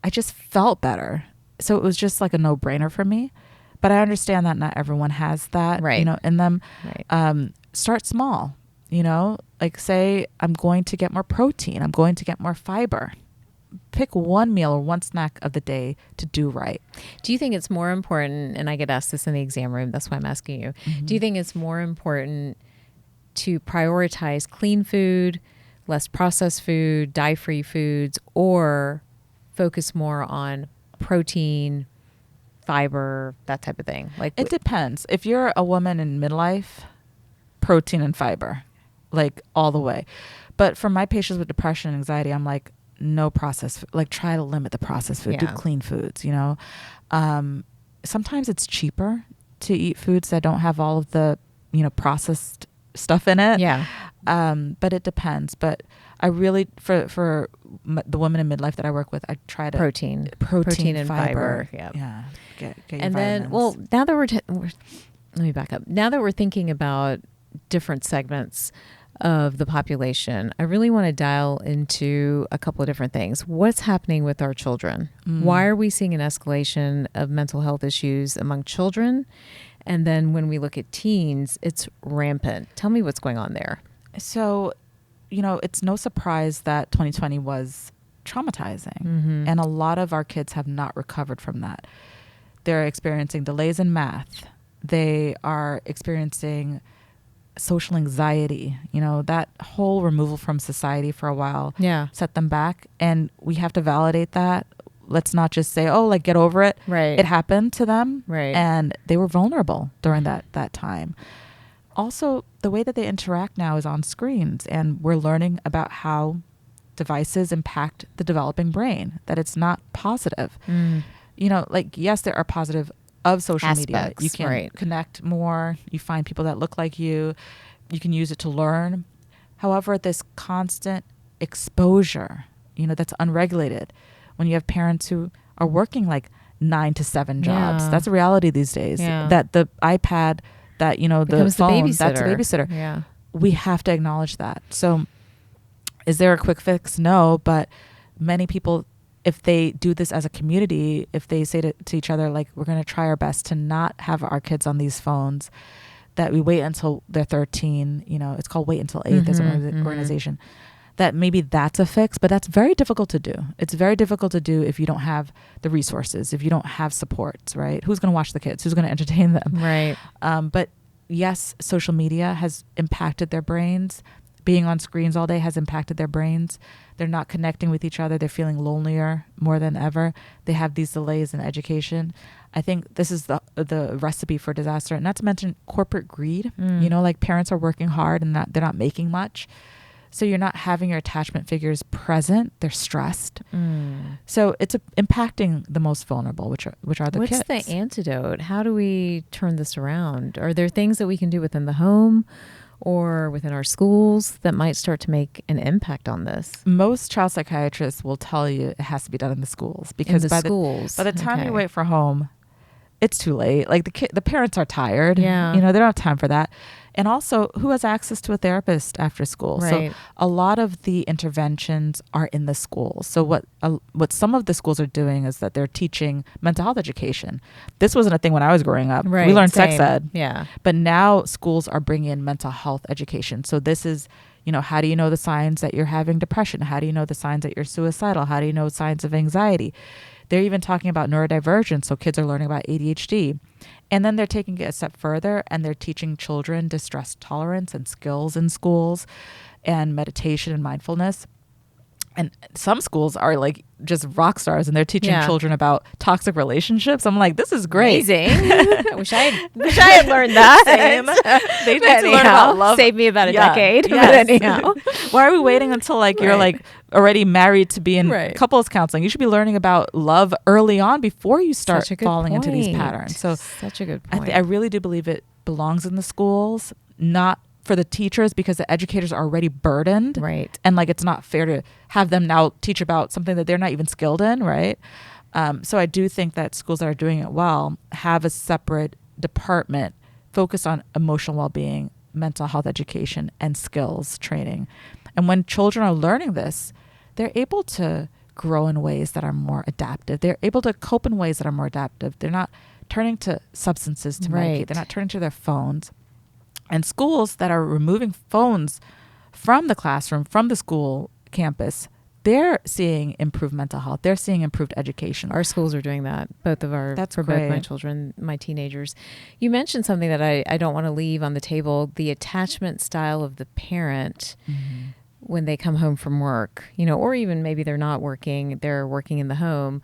Speaker 1: I just felt better. So it was just like a no-brainer for me. But I understand that not everyone has that, in them.
Speaker 2: Right.
Speaker 1: Start small, like say I'm going to get more protein. I'm going to get more fiber. Pick one meal or one snack of the day to do right.
Speaker 2: Do you think it's more important, and I get asked this in the exam room, that's why I'm asking you, do you think it's more important to prioritize clean food, less processed food, dye-free foods, or focus more on protein, fiber, that type of thing? Like
Speaker 1: it depends. If you're a woman in midlife, protein and fiber, like all the way. But for my patients with depression and anxiety, I'm like, no processed, like try to limit the processed food, do clean foods, sometimes it's cheaper to eat foods that don't have all of the, processed stuff in it.
Speaker 2: Yeah.
Speaker 1: But it depends. But I really, for the women in midlife that I work with, I try to
Speaker 2: protein and fiber.
Speaker 1: Yeah. Get your
Speaker 2: and
Speaker 1: vitamins.
Speaker 2: then, well, now that let me back up. Now that we're thinking about different segments of the population, I really want to dial into a couple of different things. What's happening with our children? Why are we seeing an escalation of mental health issues among children? And then when we look at teens, it's rampant. Tell me what's going on there.
Speaker 1: So, it's no surprise that 2020 was traumatizing. And a lot of our kids have not recovered from that. They're experiencing delays in math. They are experiencing social anxiety, that whole removal from society for a while set them back. And we have to validate that. Let's not just say, oh, like get over it.
Speaker 2: Right.
Speaker 1: It happened to them.
Speaker 2: Right.
Speaker 1: And they were vulnerable during that time. Also, the way that they interact now is on screens, and we're learning about how devices impact the developing brain, that it's not positive. Like, yes, there are positive of social media. You can connect more. You find people that look like you. You can use it to learn. However, this constant exposure, that's unregulated. When you have parents who are working like 9 to 7 jobs, that's a reality these days. That the iPad, that, the phone, that's a babysitter.
Speaker 2: Yeah.
Speaker 1: We have to acknowledge that. So is there a quick fix? No, but many people, if they do this as a community, if they say to each other, like, we're going to try our best to not have our kids on these phones, that we wait until they're 13, it's called Wait Until 8th as an organization, that maybe that's a fix, but that's very difficult to do. It's very difficult to do if you don't have the resources, if you don't have supports, right? Who's going to watch the kids? Who's going to entertain them?
Speaker 2: Right.
Speaker 1: But yes, social media has impacted their brains. Being on screens all day has impacted their brains. They're not connecting with each other. They're feeling lonelier more than ever. They have these delays in education. I think this is the recipe for disaster. And not to mention corporate greed. Like parents are working hard and they're not making much. So you're not having your attachment figures present. They're stressed. So it's impacting the most vulnerable, which are the kids.
Speaker 2: What's the antidote? How do we turn this around? Are there things that we can do within the home or within our schools that might start to make an impact on this?
Speaker 1: Most child psychiatrists will tell you it has to be done in the schools, because by the time you wait for home, it's too late. Like the parents are tired.
Speaker 2: Yeah.
Speaker 1: They don't have time for that. And also, who has access to a therapist after school?
Speaker 2: Right.
Speaker 1: So a lot of the interventions are in the schools. So what some of the schools are doing is that they're teaching mental health education. This wasn't a thing when I was growing up.
Speaker 2: Right.
Speaker 1: We learned sex ed.
Speaker 2: Yeah.
Speaker 1: But now schools are bringing in mental health education. So this is, How do you know the signs that you're having depression? How do you know the signs that you're suicidal? How do you know signs of anxiety? They're even talking about neurodivergence. So kids are learning about ADHD. And then they're taking it a step further and they're teaching children distress tolerance and skills in schools and meditation and mindfulness. And some schools are like just rock stars and they're teaching children about toxic relationships. I'm like, this is great.
Speaker 2: Amazing. I wish I had learned that.
Speaker 1: Same. They need to learn about love.
Speaker 2: Saved me about a decade.
Speaker 1: Yes.
Speaker 2: But anyhow.
Speaker 1: Why are we waiting until you're already married to be in couples counseling? You should be learning about love early on before you start falling into these patterns. So
Speaker 2: such a good point.
Speaker 1: I really do believe it belongs in the schools, not for the teachers, because the educators are already burdened.
Speaker 2: Right.
Speaker 1: And it's not fair to have them now teach about something that they're not even skilled in. Right. So I do think that schools that are doing it well have a separate department focused on emotional well-being, mental health education, and skills training. And when children are learning this, they're able to grow in ways that are more adaptive. They're able to cope in ways that are more adaptive. They're not turning to substances to medicate. They're not turning to their phones. And schools that are removing phones from the classroom, from the school campus, they're seeing improved mental health. They're seeing improved education.
Speaker 2: Our schools are doing that. Both my children, my teenagers. You mentioned something that I don't want to leave on the table, the attachment style of the parent when they come home from work, or even maybe they're not working, they're working in the home.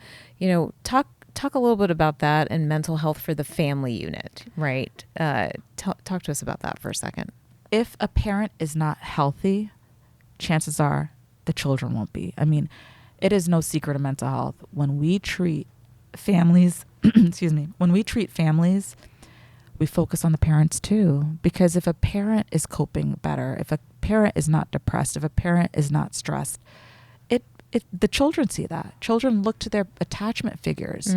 Speaker 2: Talk a little bit about that and mental health for the family unit, right? Talk to us about that for a second.
Speaker 1: If a parent is not healthy, chances are the children won't be. I mean, it is no secret of mental health. When we treat families, we focus on the parents too. Because if a parent is coping better, if a parent is not depressed, if a parent is not stressed, the children see that. Children look to their attachment figures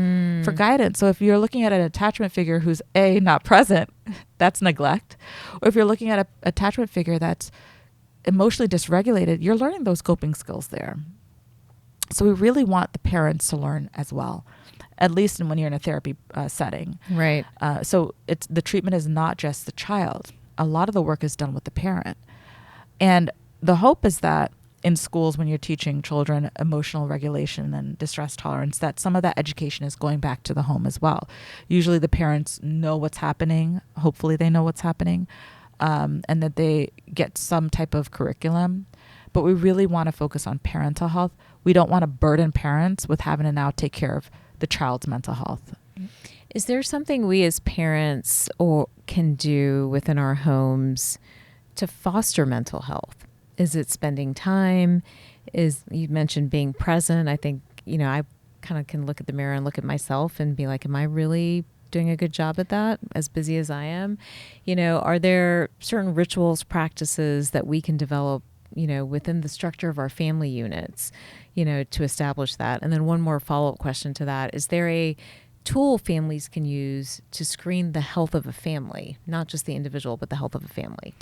Speaker 1: for guidance. So if you're looking at an attachment figure who's not present, that's neglect. Or if you're looking at an attachment figure that's emotionally dysregulated, you're learning those coping skills there. So we really want the parents to learn as well, at least when you're in a therapy setting.
Speaker 2: Right.
Speaker 1: So the treatment is not just the child. A lot of the work is done with the parent. And the hope is that in schools, when you're teaching children emotional regulation and distress tolerance, that some of that education is going back to the home as well. Usually the parents know what's happening. Hopefully they know what's happening, and that they get some type of curriculum. But we really want to focus on parental health. We don't want to burden parents with having to now take care of the child's mental health.
Speaker 2: Is there something we as parents can do within our homes to foster mental health? Is it spending time? You mentioned being present. I think, I kind of can look at the mirror and look at myself and be like, am I really doing a good job at that, as busy as I am? Are there certain rituals, practices that we can develop, within the structure of our family units, to establish that? And then one more follow-up question to that. Is there a tool families can use to screen the health of a family, not just the individual, but the health of a family?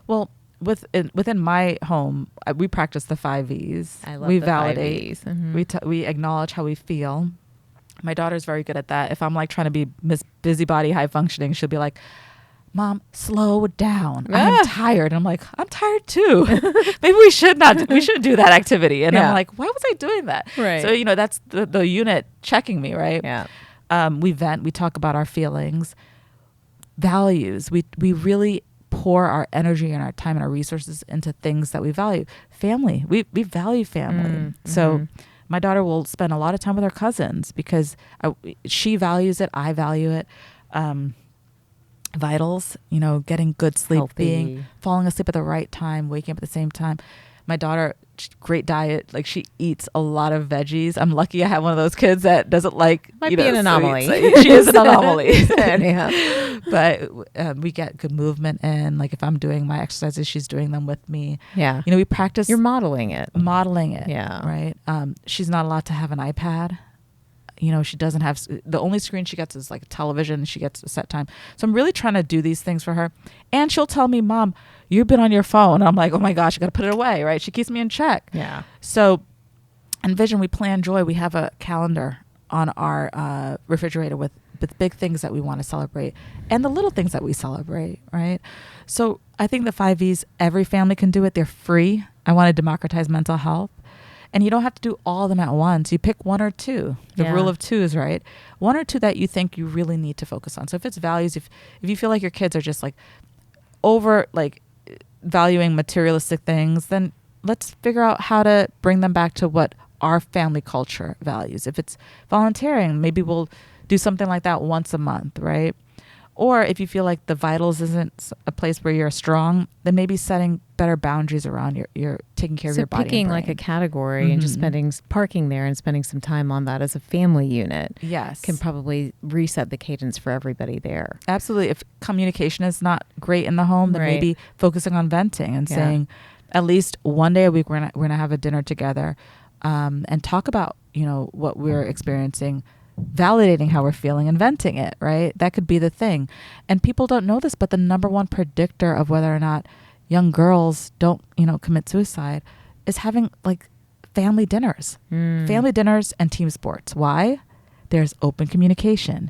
Speaker 1: Well, within my home, we practice the 5 V's.
Speaker 2: I love
Speaker 1: we
Speaker 2: the
Speaker 1: validate.
Speaker 2: 5 V's.
Speaker 1: We acknowledge how we feel. My daughter's very good at that. If I'm trying to be Miss Busybody, high functioning, she'll be like, "Mom, slow down. I'm tired." And I'm like, "I'm tired too." Maybe we shouldn't do that activity. And I'm like, why was I doing that?
Speaker 2: Right.
Speaker 1: So, that's the unit checking me, right?
Speaker 2: Yeah.
Speaker 1: We vent, we talk about our feelings, values. We really pour our energy and our time and our resources into things that we value. Family. We value family. So my daughter will spend a lot of time with her cousins because she values it. I value it. Vitals, getting good sleep, falling asleep at the right time, waking up at the same time. My daughter, great diet. She eats a lot of veggies. I'm lucky I have one of those kids that doesn't like,
Speaker 2: Might be an anomaly.
Speaker 1: She is an anomaly.
Speaker 2: Yeah.
Speaker 1: But we get good movement in. If I'm doing my exercises, she's doing them with me.
Speaker 2: Yeah.
Speaker 1: We practice.
Speaker 2: You're modeling it.
Speaker 1: Yeah. Right. She's not allowed to have an iPad. She doesn't have, the only screen she gets is a television. She gets a set time. So I'm really trying to do these things for her. And she'll tell me, "Mom, you've been on your phone." And I'm like, "Oh my gosh, I got to put it away," right? She keeps me in check.
Speaker 2: Yeah.
Speaker 1: So in Vision, we plan joy. We have a calendar on our refrigerator with the big things that we want to celebrate and the little things that we celebrate, right? So I think the 5 V's, every family can do it. They're free. I want to democratize mental health. And you don't have to do all of them at once. You pick 1 or 2. The rule of 2 is right. 1 or 2 that you think you really need to focus on. So if it's values, if you feel like your kids are just like over like valuing materialistic things, then let's figure out how to bring them back to what our family culture values. If it's volunteering, maybe we'll do something like that once a month, right? Or if you feel like the vitals isn't a place where you're strong, then maybe setting better boundaries around your taking care of your body.
Speaker 2: So picking
Speaker 1: and brain.
Speaker 2: like a category and just parking there and spending some time on that as a family unit.
Speaker 1: Yes.
Speaker 2: Can probably reset the cadence for everybody there.
Speaker 1: Absolutely. If communication is not great in the home, then maybe focusing on venting and saying at least one day a week we're gonna have a dinner together and talk about, what we're experiencing, validating how we're feeling and venting it, right? That could be the thing. And people don't know this, but the number one predictor of whether or not young girls don't, commit suicide is having like family dinners. Family dinners and team sports. Why? There's open communication,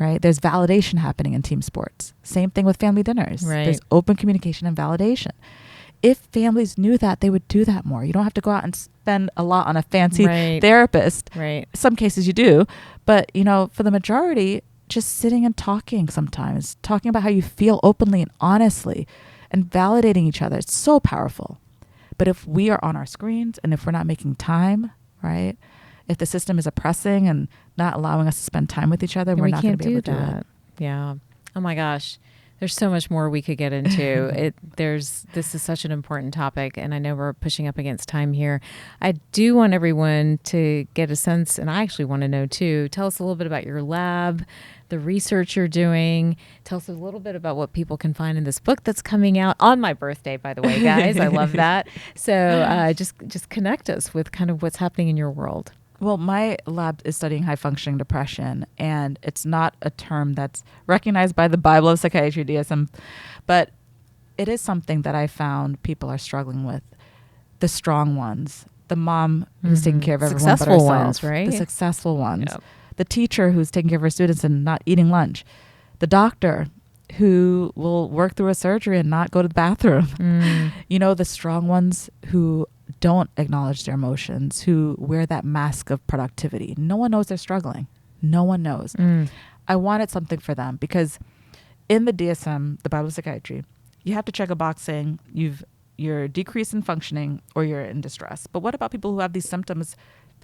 Speaker 1: right? There's validation happening in team sports. Same thing with family dinners.
Speaker 2: Right.
Speaker 1: There's open communication and validation. If families knew that, they would do that more. You don't have to go out and spend a lot on a fancy therapist.
Speaker 2: Right.
Speaker 1: Some cases you do. But, for the majority, just sitting and talking sometimes, talking about how you feel openly and honestly and validating each other. It's so powerful. But if we are on our screens and if we're not making time, right? If the system is oppressing and not allowing us to spend time with each other, we're not going to be able to do that.
Speaker 2: Yeah. Oh my gosh. There's so much more we could get into. This is such an important topic, and I know we're pushing up against time here. I do want everyone to get a sense, and I actually want to know too. Tell us a little bit about your lab, the research you're doing. Tell us a little bit about what people can find in this book that's coming out on my birthday, by the way, guys. I love that. So just connect us with kind of what's happening in your world.
Speaker 1: Well, my lab is studying high functioning depression, and it's not a term that's recognized by the Bible of Psychiatry, DSM, but it is something that I found people are struggling with. The strong ones, the mom who's taking care of everyone but herself,
Speaker 2: ones, right?
Speaker 1: The successful ones, the teacher who's taking care of her students and not eating lunch, the doctor who will work through a surgery and not go to the bathroom, the strong ones who don't acknowledge their emotions, who wear that mask of productivity. No one knows they're struggling. No one knows. I wanted something for them because in the DSM, the Bible of Psychiatry, you have to check a box saying you're decreased in functioning or you're in distress. But what about people who have these symptoms,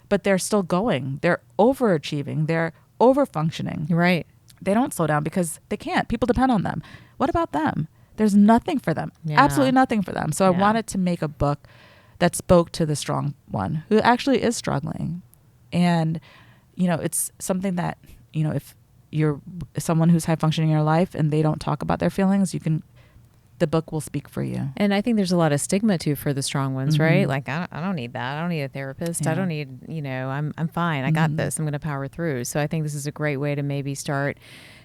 Speaker 1: but they're still going? They're overachieving. They're over-functioning.
Speaker 2: Right.
Speaker 1: They don't slow down because they can't. People depend on them. What about them? There's nothing for them.
Speaker 2: Yeah.
Speaker 1: Absolutely nothing for them. So I wanted to make a book that spoke to the strong one who actually is struggling. And, it's something that, if you're someone who's high functioning in your life and they don't talk about their feelings, the book will speak for you.
Speaker 2: And I think there's a lot of stigma too for the strong ones, right? Like, I don't need that. I don't need a therapist. I don't need, I'm fine. I got this. I'm going to power through. So I think this is a great way to maybe start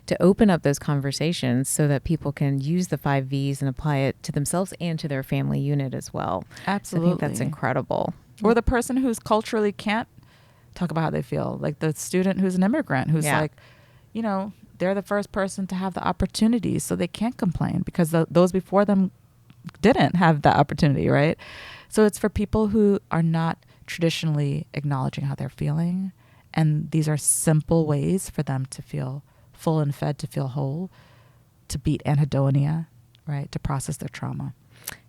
Speaker 2: to open up those conversations so that people can use the 5 V's and apply it to themselves and to their family unit as well.
Speaker 1: Absolutely.
Speaker 2: I think that's incredible.
Speaker 1: Or the person who's culturally can't talk about how they feel, like the student who's an immigrant who's like, they're the first person to have the opportunity, so they can't complain because those before them didn't have that opportunity, right? So it's for people who are not traditionally acknowledging how they're feeling, and these are simple ways for them to feel full and fed, to feel whole, to beat anhedonia, right? To process their trauma.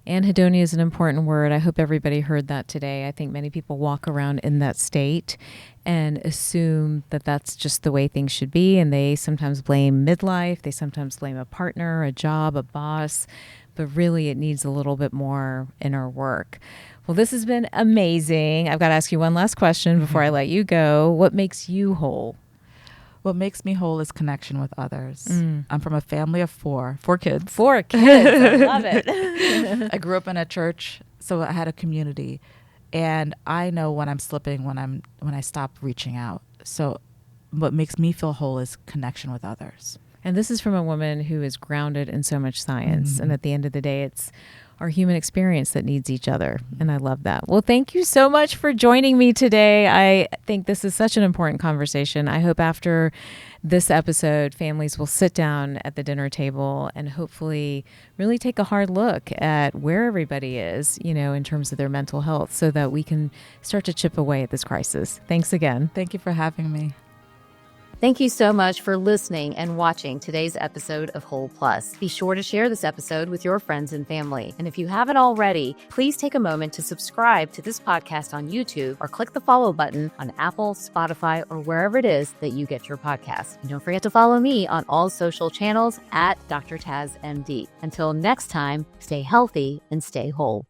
Speaker 2: Anhedonia is an important word. I hope everybody heard that today. I think many people walk around in that state and assume that that's just the way things should be. And they sometimes blame midlife. They sometimes blame a partner, a job, a boss. But really, it needs a little bit more inner work. Well, this has been amazing. I've got to ask you one last question before I let you go. What makes you whole?
Speaker 1: What makes me whole is connection with others. I'm from a family of four kids.
Speaker 2: 4 kids. I love it.
Speaker 1: I grew up in a church, so I had a community, and I know when I'm slipping, when I stop reaching out. So what makes me feel whole is connection with others.
Speaker 2: And this is from a woman who is grounded in so much science. And at the end of the day, it's our human experience that needs each other. And I love that. Well, thank you so much for joining me today. I think this is such an important conversation. I hope after this episode, families will sit down at the dinner table and hopefully really take a hard look at where everybody is, in terms of their mental health, so that we can start to chip away at this crisis. Thanks again.
Speaker 1: Thank you for having me.
Speaker 3: Thank you so much for listening and watching today's episode of Whole Plus. Be sure to share this episode with your friends and family. And if you haven't already, please take a moment to subscribe to this podcast on YouTube or click the follow button on Apple, Spotify, or wherever it is that you get your podcasts. And don't forget to follow me on all social channels at Dr. Taz MD. Until next time, stay healthy and stay whole.